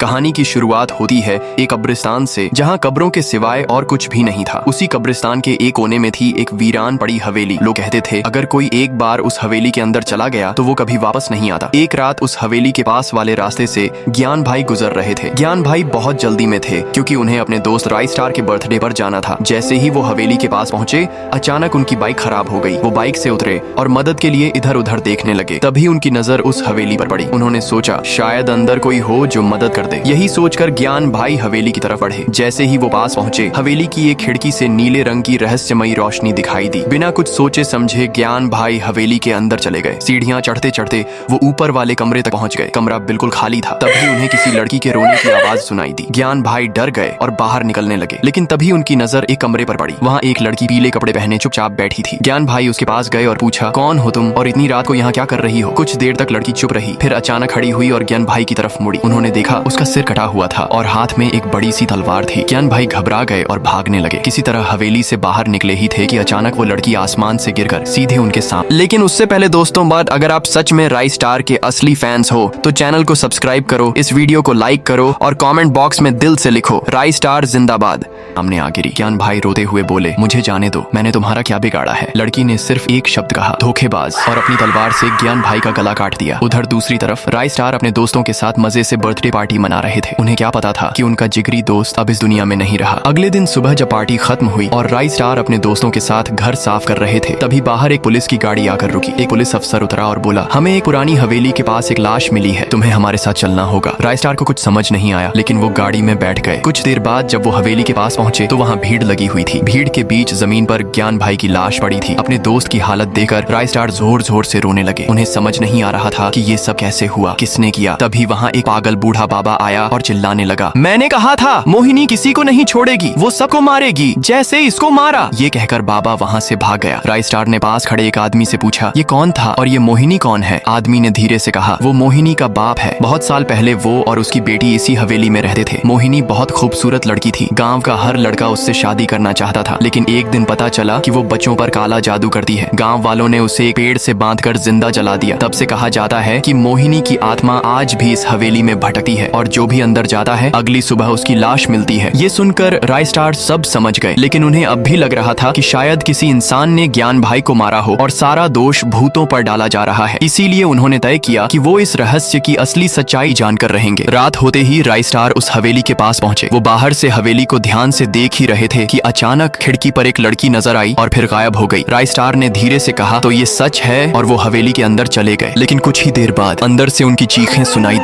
कहानी की शुरुआत होती है एक कब्रिस्तान से, जहाँ कब्रों के सिवाय और कुछ भी नहीं था। उसी कब्रिस्तान के एक कोने में थी एक वीरान पड़ी हवेली। लोग कहते थे अगर कोई एक बार उस हवेली के अंदर चला गया तो वो कभी वापस नहीं आता। एक रात उस हवेली के पास वाले रास्ते से ज्ञान भाई गुजर रहे थे। ज्ञान भाई बहुत जल्दी में थे क्योंकि उन्हें अपने दोस्त राय स्टार के बर्थडे पर जाना था। जैसे ही वो हवेली के पास पहुंचे, अचानक उनकी बाइक खराब हो गई। वो बाइक से उतरे और मदद के लिए इधर उधर देखने लगे। तभी उनकी नजर उस हवेली पर पड़ी। उन्होंने सोचा शायद अंदर कोई हो जो मदद कर दे। यही सोचकर ज्ञान भाई हवेली की तरफ बढ़े। जैसे ही वो पास पहुंचे, हवेली की एक खिड़की से नीले रंग की रहस्यमयी रोशनी दिखाई दी। बिना कुछ सोचे समझे ज्ञान भाई हवेली के अंदर चले गए। सीढ़ियां चढ़ते चढ़ते वो ऊपर वाले कमरे तक पहुंच गए। कमरा बिल्कुल खाली था। तभी उन्हें किसी लड़की के रोने की आवाज सुनाई दी। ज्ञान भाई डर गए और बाहर निकलने लगे, लेकिन तभी उनकी नजर एक कमरे पर पड़ी। वहाँ एक लड़की पीले कपड़े पहने चुपचाप बैठी थी। ज्ञान भाई उसके पास गए और पूछा, कौन हो तुम और इतनी रात को यहाँ क्या कर रही हो? कुछ देर तक लड़की चुप रही, फिर अचानक खड़ी हुई और ज्ञान भाई की तरफ मुड़ी। उन्होंने देखा उसका सिर कटा हुआ था और हाथ में एक बड़ी सी तलवार थी। ज्ञान भाई घबरा गए और भागने लगे। किसी तरह हवेली से बाहर निकले ही थे कि अचानक वो लड़की आसमान से गिरकर सीधे उनके सामने। लेकिन उससे पहले दोस्तों, बात अगर आप सच में राय स्टार के असली फैंस हो तो चैनल को सब्सक्राइब करो, इस वीडियो को लाइक करो और कमेंट बॉक्स में दिल से लिखो राय स्टार जिंदाबाद। सामने आ गिरी। ज्ञान भाई रोते हुए बोले, मुझे जाने दो, मैंने तुम्हारा क्या बिगाड़ा है? लड़की ने सिर्फ एक शब्द कहा, धोखेबाज, और अपनी तलवार से ज्ञान भाई का गला काट दिया। उधर दूसरी तरफ राय स्टार अपने दोस्तों के साथ मजे से बर्थडे पार्टी मना रहे थे। उन्हें क्या पता था कि उनका जिगरी दोस्त अब इस दुनिया में नहीं रहा। अगले दिन सुबह जब पार्टी खत्म हुई और राय स्टार अपने दोस्तों के साथ घर साफ कर रहे थे, तभी बाहर एक पुलिस की गाड़ी आकर रुकी। एक पुलिस अफसर उतरा और बोला, हमें एक पुरानी हवेली के पास एक लाश मिली है, तुम्हें हमारे साथ चलना होगा। राय स्टार को कुछ समझ नहीं आया, लेकिन वो गाड़ी में बैठ गए। कुछ देर बाद जब वो हवेली के पास पहुंचे तो वहाँ भीड़ लगी हुई थी। भीड़ के बीच जमीन पर ज्ञान भाई की लाश पड़ी थी। अपने दोस्त की हालत देखकर राय स्टार जोर जोर से रोने लगे। उन्हें समझ नहीं आ रहा था कि ये सब कैसे हुआ, किसने किया। तभी वहाँ एक पागल बूढ़ा बाबा आया और चिल्लाने लगा, मैंने कहा था मोहिनी किसी को नहीं छोड़ेगी, वो सबको मारेगी जैसे इसको मारा। ये कहकर बाबा वहाँ से भाग गया। राय स्टार ने पास खड़े एक आदमी से पूछा, ये कौन था और ये मोहिनी कौन है? आदमी ने धीरे से कहा, वो मोहिनी का बाप है। बहुत साल पहले वो और उसकी बेटी इसी हवेली में रहते थे। मोहिनी बहुत खूबसूरत लड़की थी। गाँव का हर लड़का उससे शादी करना चाहता था, लेकिन एक दिन पता चला कि वो बच्चों पर काला जादू करती है। गाँव वालों ने उसे एक पेड़ से बांधकर जिंदा जला दिया। तब से कहा जाता है कि मोहिनी की आत्मा आज भी इस हवेली में भटकती है और जो भी अंदर जाता है अगली सुबह उसकी लाश मिलती है। ये सुनकर राय स्टार सब समझ गए, लेकिन उन्हें अब भी लग रहा था कि शायद किसी इंसान ने ज्ञान भाई को मारा हो और सारा दोष भूतों पर डाला जा रहा है। इसीलिए उन्होंने तय किया कि वो इस रहस्य की असली सच्चाई जानकर रहेंगे। रात होते ही राय स्टार उस हवेली के पास पहुंचे। वो बाहर से हवेली को ध्यान से देख ही रहे थे कि अचानक खिड़की पर एक लड़की नजर आई और फिर गायब हो गई। राय स्टार ने धीरे से कहा, तो ये सच है, और वो हवेली के अंदर चले गए। लेकिन कुछ ही देर बाद अंदर से उनकी चीखें सुनाई